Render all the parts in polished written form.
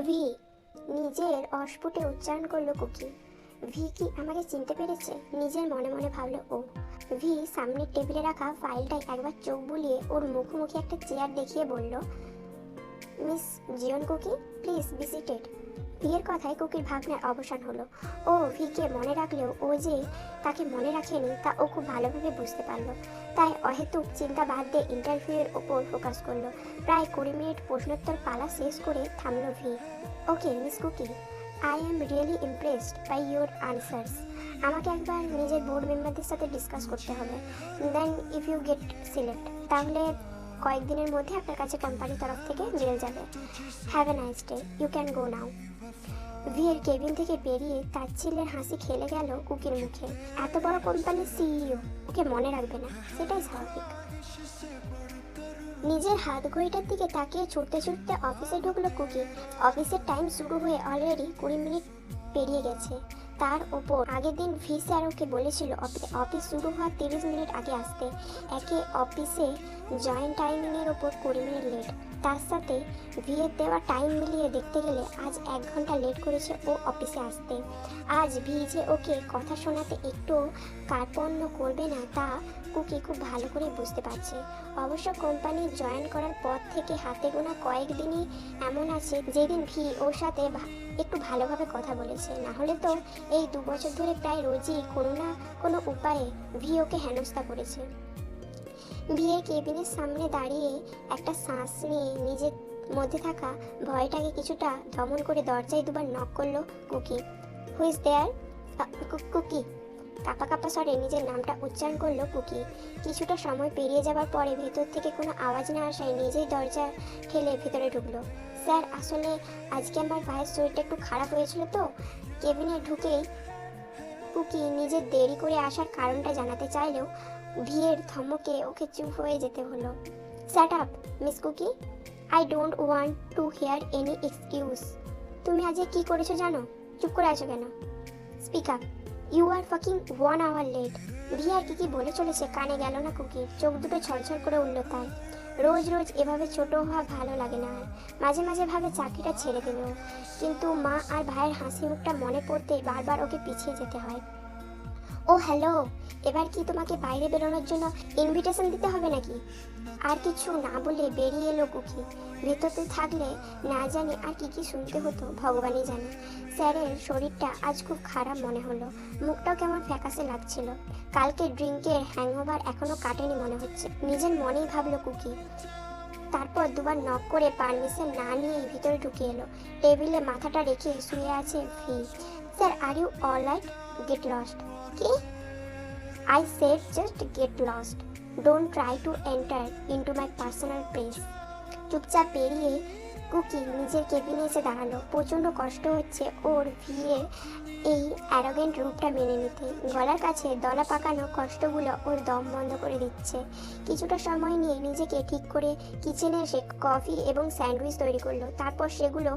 V, নিজের অস্ফুটে উচ্চারণ করলো কুকি। ভি কি আমাকে চিনতে পেরেছে? নিজের মনে মনে ভাবলো ও। ভি সামনের টেবিলে রাখা ফাইলটায় একবার চোখ বুলিয়ে ওর মুখোমুখি একটা চেয়ার দেখিয়ে বলল, miss Jiwon Cookie, please be seated. ভিয়ের কথায় কুকির ভাবনার অবসান হলো। ও ভিকে মনে রাখলেও ও যে তাকে মনে রাখেনি তা ও খুব ভালোভাবে বুঝতে পারলো। তাই অহেতুক চিন্তা বাদ দিয়ে ইন্টারভিউয়ের ওপর ফোকাস করলো। প্রায় 20 মিনিট প্রশ্নোত্তর পালা শেষ করে থামলো V. Okay Miss Cookie, I am really impressed by your answers. আমাকে একবার নিজের বোর্ড মেম্বারদের সাথে ডিসকাস করতে হবে। Then if you get select, তাহলে কয়েকদিনের মধ্যে আপনার কাছে কোম্পানির তরফ থেকে মেল যাবে। Have a nice day, you can go now. ভিয়ের কেবিন থেকে বেরিয়ে তাচ্ছিল্যের হাসি খেলে গেল কুকির মুখে। এত বড় কোম্পানির সিইও ওকে মনে রাখবে না, সেটাই স্বাভাবিক। নিজের হাত ঘড়িটার দিকে তাকিয়ে ছুটতে ছুটতে অফিসে ঢুকলো কুকি। অফিসের টাইম শুরু হয়ে অলরেডি 20 মিনিট পেরিয়ে গেছে। তার ওপর আগের দিন ভি স্যার ওকে বলেছিল অফিস শুরু হওয়ার 30 মিনিট আগে আসতে। একে অফিসে জয়েন্ট টাইমিংয়ের ওপর 20 মিনিট লেট। তার সাথে ভিয়ের দেওয়া টাইম মিলিয়ে দেখতে গেলে আজ 1 ঘন্টা লেট করেছে ও অফিসে আসতে। আজ ভি যে ওকে কথা শোনাতে একটু কার্পণ্য করবে না তা কুকি খুব ভালো করে বুঝতে পারছে। অবশ্য কোম্পানি জয়েন করার পর থেকে হাতে গোনা কয়েকদিনই এমন আছে যেদিন ভি ওর সাথে একটু ভালোভাবে কথা বলেছে। না হলে তো এই 2 বছর ধরে প্রায় রোজই কোনো না কোনো উপায়ে ভি ওকে হেনস্থা করেছে। বিয়ের কেবিনের সামনে দাঁড়িয়ে একটা শ্বাস নিয়ে নিজের মধ্যে থাকা ভয়টাকে কিছুটা দমন করে দরজায় দুবার নক করলো Cookie. Who is there? Cookie. কাপা কাপা স্বরে নিজের নামটা উচ্চারণ করলো কুকি। কিছুটা সময় পেরিয়ে যাবার পরে ভেতর থেকে কোনো আওয়াজ না আসায় নিজেই দরজা ঠেলে ভেতরে ঢুকলো। স্যার, আসলে আজকে আমার ভাইয়ের শরীরটা একটু খারাপ হয়েছিল তো। কেবিনে ঢুকেই কুকি নিজের দেরি করে আসার কারণটা জানাতে চাইলেও ভিয়ের ধমকে ওকে চুপ হয়ে যেতে হলো। Shut up miss Cookie, I don't want to hear any excuse. তুমি আজকে কি করেছো জানো? চুপ করে আছো কেন? Speak up, you are fucking 1 hour late. V আর কি বলে চলেছে কানে গেল না কুকির। চোখ দুটো ছলছল করে উঠল তাই। রোজ রোজ এভাবে ছোট হওয়া ভালো লাগে না আর। মাঝে মাঝে ভাবে চাকরিটা ছেড়ে দিল, কিন্তু মা আর ভাইয়ের হাসি মুখটা মনে পড়তে বারবার ওকে পিছিয়ে যেতে হয়। ও হ্যালো, এবার কি তোমাকে বাইরে বেরোনোর জন্য ইনভিটেশন দিতে হবে নাকি? আর কিছু না বলে বেরিয়ে এলো কুকি। ভেতরে থাকলে না জানি আর কি শুনতে হতো ভগবানই জানে। স্যারের শরীরটা আজ খুব খারাপ মনে হলো, মুখটাও কেমন ফ্যাকাসে লাগছিল। কালকে ড্রিঙ্কের হ্যাংওভার এখনো কাটেনি মনে হচ্ছে, নিজের মনেই ভাবলো কুকি। তারপর দুবার নক করে পারমিশন না নিয়েই ভিতরে ঢুকে এলো। টেবিলে মাথাটা রেখে শুয়ে আছে V. Sir, are you alright? Get lost. কি? I said just get lost. Don't try to enter into my personal space. চুপচাপ বেরিয়ে কুকি নিজের কেবিনে এসে দাঁড়ালো। প্রচণ্ড কষ্ট হচ্ছে ওর ভিয়ের এই অ্যারোগেন্ট রূপটা মেনে নিতে। গলার কাছে দলা পাকানো কষ্টগুলো ওর দম বন্ধ করে দিচ্ছে। কিছুটা সময় নিয়ে নিজেকে ঠিক করে কিচেনে এসে কফি এবং স্যান্ডউইচ তৈরি করলো। তারপর সেগুলো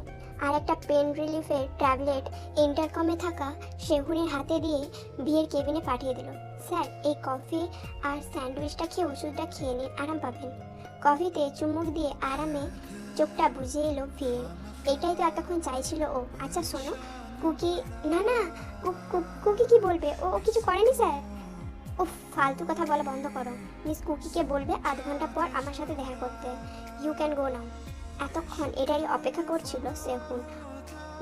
আর একটা পেন রিলিফের ট্যাবলেট ইন্টারকমে থাকা সেহুনের হাতে দিয়ে ভিয়ের কেবিনে পাঠিয়ে দিল। স্যার, এই কফি আর স্যান্ডউইচটা খেয়ে ওষুধটা খেয়ে নিন, আরাম পাবেন। কফিতে চুমুক দিয়ে আরামে চোখটা বুঝে এলো ভিয়ে। এটাই তো এতক্ষণ চাইছিল ও। আচ্ছা শোনো কুকি, না না, কুকি কি বলবে? ও কিছু করেনি স্যার। ও ফালতু কথা বলা বন্ধ করো। মিস কুকিকে বলবে 1/2 ঘন্টা পর আমার সাথে দেখা করতে। ইউ ক্যান গো নাও। এতক্ষণ এটারই অপেক্ষা করছিল সেহুন।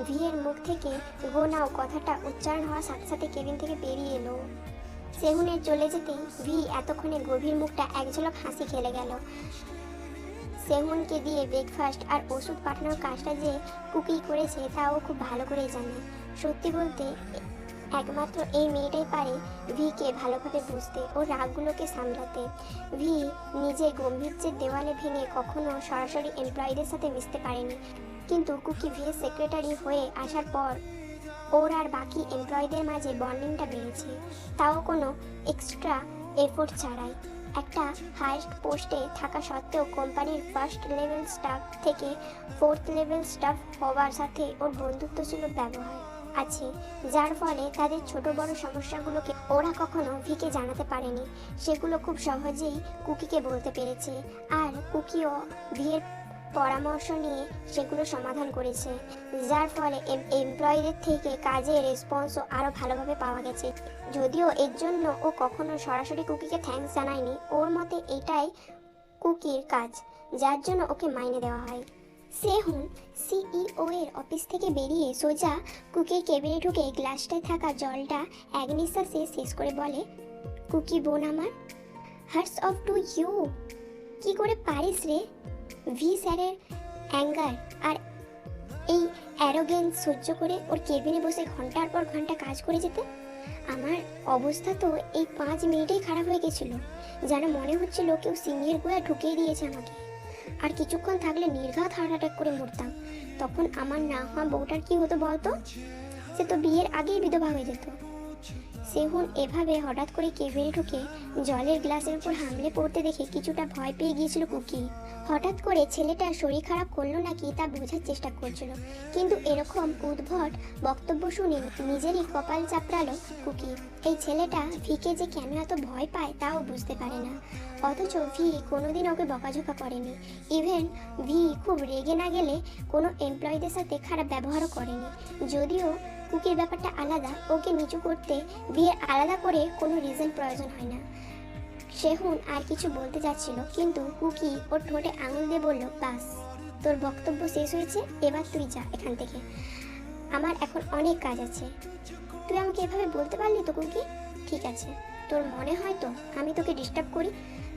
ভিয়ের মুখ থেকে গো নাও কথাটা উচ্চারণ হওয়ার সাথে সাথে কেবিন থেকে বেরিয়ে এলো। সেহুনের চলে যেতেই ভি এতক্ষণে গভীর মুখটা এক ঝলক হাসি খেলে গেল। সেহুনকে দিয়ে ব্রেকফাস্ট আর ওষুধ পাঠানোর কাজটা যে কুকি করেছে তাও খুব ভালো করেই জানে। সত্যি বলতে একমাত্র এই মেয়েটাই পারে ভিকে ভালোভাবে বুঝতে ও রাগগুলোকে সামলাতে। ভি নিজে গম্ভীর্যের দেওয়ালে ভেঙে কখনো সরাসরি এমপ্লয়ীদের সাথে মিশতে পারেনি, কিন্তু কুকি ভিয়ের সেক্রেটারি হয়ে আসার পর ওর আর বাকি এমপ্লয়ীদের মাঝে বন্ডিংটা বেড়েছে, তাও কোনো এক্সট্রা এফোর্ট ছাড়াই। একটা হাইস্ট পোস্টে থাকা সত্ত্বেও কোম্পানির ফার্স্ট লেভেল স্টাফ থেকে 4th লেভেল স্টাফ হওয়ার সাথে ওর বন্ধুত্বসুলভ ব্যবহার আছে, যার ফলে তাদের ছোট বড় সমস্যাগুলোকে ওরা কখনো ভিকে জানাতে পারেনি। সেগুলো খুব সহজেই কুকিকে বলতে পেরেছে, আর কুকিও ভিয়ের পরামর্শ নিয়ে সেগুলো সমাধান করেছে, যার ফলে এমপ্লয়ীদের থেকে কাজের রেসপন্সও আরও ভালোভাবে পাওয়া গেছে। যদিও এর জন্য ও কখনো সরাসরি কুকিকে থ্যাঙ্কস জানায়নি, ওর মতে এটাই কুকির কাজ, যার জন্য ওকে মাইনে দেওয়া হয়। সেহুন সিইও এর অফিস থেকে বেরিয়ে সোজা কুকির কেবিনে ঢুকে গ্লাসটায় থাকা জলটা এক নিঃশ্বাসে শেষ করে বলে, কুকি বোন আমার, হার্টস অফ টু ইউ। কি করে পারিস রে ভি স্যারের অ্যাঙ্গার আর এই অ্যারোগেন্স সহ্য করে ওর কেবিনে বসে ঘন্টার পর ঘন্টা কাজ করে যেতে? আমার অবস্থা তো এই 5 মিনিটেই খারাপ হয়ে গেছিল, যেন মনে হচ্ছিল কেউ সিংহের গুয়া ঢুকিয়ে দিয়েছে আমাকে। আর কিছুক্ষণ থাকলে নির্ঘাত হার্ট অ্যাটাক করে মরতাম। তখন আমার না হওয়া বউটার কি হতো বলতো? সে তো বিয়ের আগেই বিধবা হয়ে যেত। সেহুন এভাবে হঠাৎ করে কেবিনে ঢুকে জলের গ্লাসের উপর হামলে পড়তে দেখে কিছুটা ভয় পেয়ে গিয়েছিল কুকি। হঠাৎ করে ছেলেটার শরীর খারাপ করলো নাকি তা বোঝার চেষ্টা করছিল, কিন্তু এরকম উদ্ভট বক্তব্য শুনে নিজেরই কপাল চাপড়ালো কুকি। এই ছেলেটা ভিকে যে কেন এত ভয় পায় তাও বুঝতে পারে না, অথচ ভি কোনোদিন ওকে বকাঝকা করেনি। ইভেন ভি খুব রেগে না গেলে কোনো এমপ্লয়ীদের সাথে খারাপ ব্যবহারও করেনি। যদিও কুকির ব্যাপারটা আলাদা, ওকে নিচু করতে বিয়ের আলাদা করে কোনো রিজন প্রয়োজন হয় না। সেহুন আর কিছু বলতে যাচ্ছিল, কিন্তু কুকি ওর ঠোঁটে আঙুল দিয়ে বলল, বাস তোর বক্তব্য শেষ হয়েছে, এবার তুই যা এখান থেকে, আমার এখন অনেক কাজ আছে। তুই আমাকে এভাবে বলতে পারলি তো কুকি? ঠিক আছে, তোর মনে হয় তো আমি তোকে ডিস্টার্ব করি,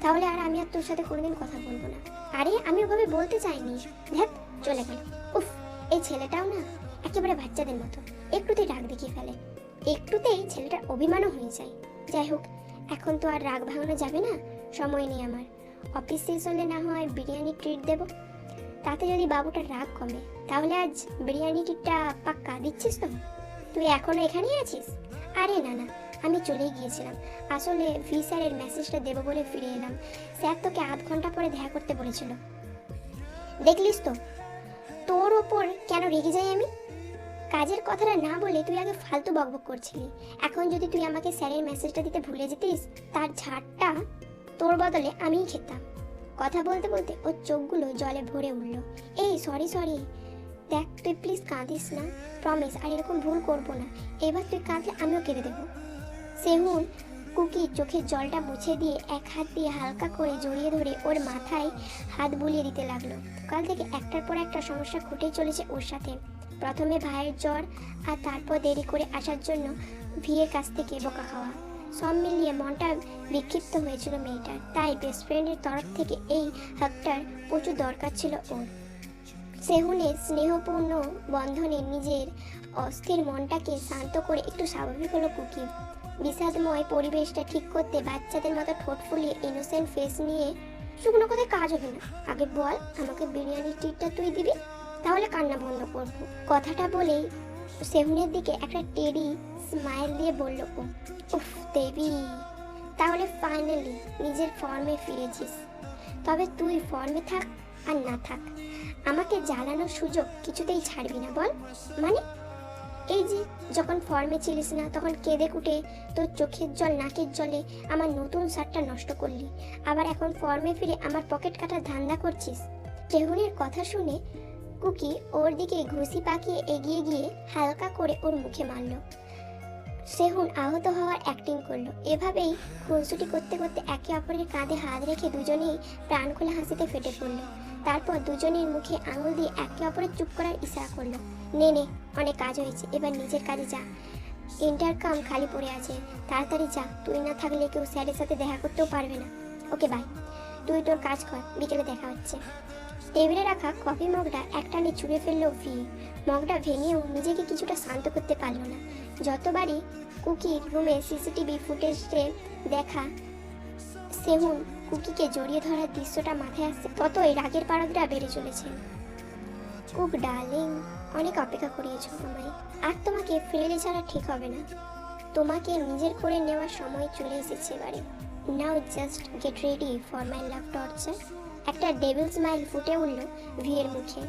তাহলে আমি আর তোর সাথে কোনোদিন কথা বলবো না। আরে আমি ওভাবে বলতে চাইনি, দেখ চলে গেল। উফ, এই ছেলেটাও না একেবারে বাচ্চাদের মতো, একটুতেই রাগ দেখিয়ে ফেলে, একটুতেই ছেলেটার অভিমানও হয়ে যায়। যাই হোক, এখন তো আর রাগ ভাঙানো যাবে না, সময় নেই আমার। অফিস শেষ হলে না হয় বিরিয়ানি ট্রিট দেবো, তাতে যদি বাবুটার রাগ কমে। তাহলে আজ বিরিয়ানি ট্রিটটা পাক্কা দিচ্ছিস তো? তুই এখনো এখানেই আছিস? আরে না না, আমি চলেই গিয়েছিলাম, আসলে ভি স্যারের মেসেজটা দেবো বলে ফিরে এলাম। স্যার তোকে আধ ঘন্টা পরে দেখা করতে বলেছিল। দেখলিস তো তোর ওপর কেন রেগে যাই আমি? কাজের কথাটা না বলে তুই আগে ফালতু বকবক করছিলি, এখন যদি তুই আমাকে স্যারের মেসেজটা দিতে ভুলে যেতিস, তার ঝাড়টা তোর বদলে আমিই খেতাম। কথা বলতে বলতে ওর চোখগুলো জলে ভরে উঠল। এই সরি, দেখ তুই প্লিজ কাঁদিস না, প্রমিস আর এরকম ভুল করবো না। এবার তুই কাঁদলে আমিও কেঁদে দেবো। সেহুন কুকি চোখের জলটা মুছে দিয়ে এক হাত দিয়ে হালকা করে জড়িয়ে ধরে ওর মাথায় হাত বুলিয়ে দিতে লাগলো। কাল থেকে একটার পর একটা সমস্যা ঘটেই চলেছে ওর সাথে। প্রথমে ভাইয়ের জ্বর, আর তারপর দেরি করে আসার জন্য ভিয়ের কাছ থেকে বকা খাওয়া, সব মিলিয়ে মনটা বিক্ষিপ্ত হয়েছিল মেয়েটার। তাই বেস্ট ফ্রেন্ডের তরফ থেকে এই হাকটার প্রচুর দরকার ছিল ওর। সেহুনের স্নেহপূর্ণ বন্ধনে নিজের অস্থির মনটাকে শান্ত করে একটু স্বাভাবিক হলো কুকি। বিষাদময় পরিবেশটা ঠিক করতে বাচ্চাদের মতো ঠোঁট ফুলিয়ে ইনোসেন্ট ফেস নিয়ে, শুকনো কথায় কাজ হবে না, আগে বল আমাকে বিরিয়ানির ট্রিটটা তুই দিবি, তাহলে কান্না বন্ধ করবো। কথাটা বলেই সেহুনের দিকে একটা টেডি স্মাইল দিয়ে বলল ও, উফ দেবী, তাহলে ফাইনালি নিজের ফর্মে ফিরেছিস। তবে তুই ফর্মে থাক আর না থাক, আমাকে জ্বালানোর সুযোগ কিছুতেই ছাড়বি না, বল? মানে এই যে যখন ফর্মে ছিলিস না তখন কেঁদে কুটে তোর চোখের জল নাকের জলে আমার নতুন শার্টটা নষ্ট করলি, আবার এখন ফর্মে ফিরে আমার পকেট কাটার ধান্দা করছিস। সেহুনের কথা শুনে কুকি ওর দিকে ঘুষি পাকিয়ে এগিয়ে গিয়ে হালকা করে ওর মুখে মারল। সেহুন আহত হওয়ার অ্যাক্টিং করলো। এভাবেই খুনসুটি করতে করতে একে অপরের কাঁধে হাত রেখে দুজনেই প্রাণ খোলা হাসিতে ফেটে পড়লো। তারপর দুজনের মুখে আঙুল দিয়ে একে অপরের চুপ করার ইশারা করলো। নে অনেক কাজ হয়েছে, এবার নিজের কাজে যা, ইন্টারকাম খালি পড়ে আছে, তাড়াতাড়ি যা, তুই না থাকলে কেউ স্যারের সাথে দেখা করতেও পারবে না। ওকে বাই, তুই তোর কাজ কর, বিকেলে দেখা হচ্ছে। টেবিলে রাখা কফি মগটা একটানে ছুঁড়ে ফেললো ভি। মগটা ভেঙেও নিজেকে কিছুটা শান্ত করতে পারল না। যতবারই কুকির রুমে সিসিটিভি ফুটেজে দেখা সেহুন কুকিকে জড়িয়ে ধরার দৃশ্যটা মাথায় আসছে, ততই রাগের পারদটা বেড়ে চলেছে। কুক ডার্লিং, অনেক অপেক্ষা করিয়েছো আমায়, আর তোমাকে ফেলে ছাড়া ঠিক হবে না। তোমাকে নিজের করে নেওয়ার সময় চলে এসেছে এবারে। Now just get ready for my love torture. একটা ডেভিল স্মাইল ফুটে উঠল ভিয়ের মুখে।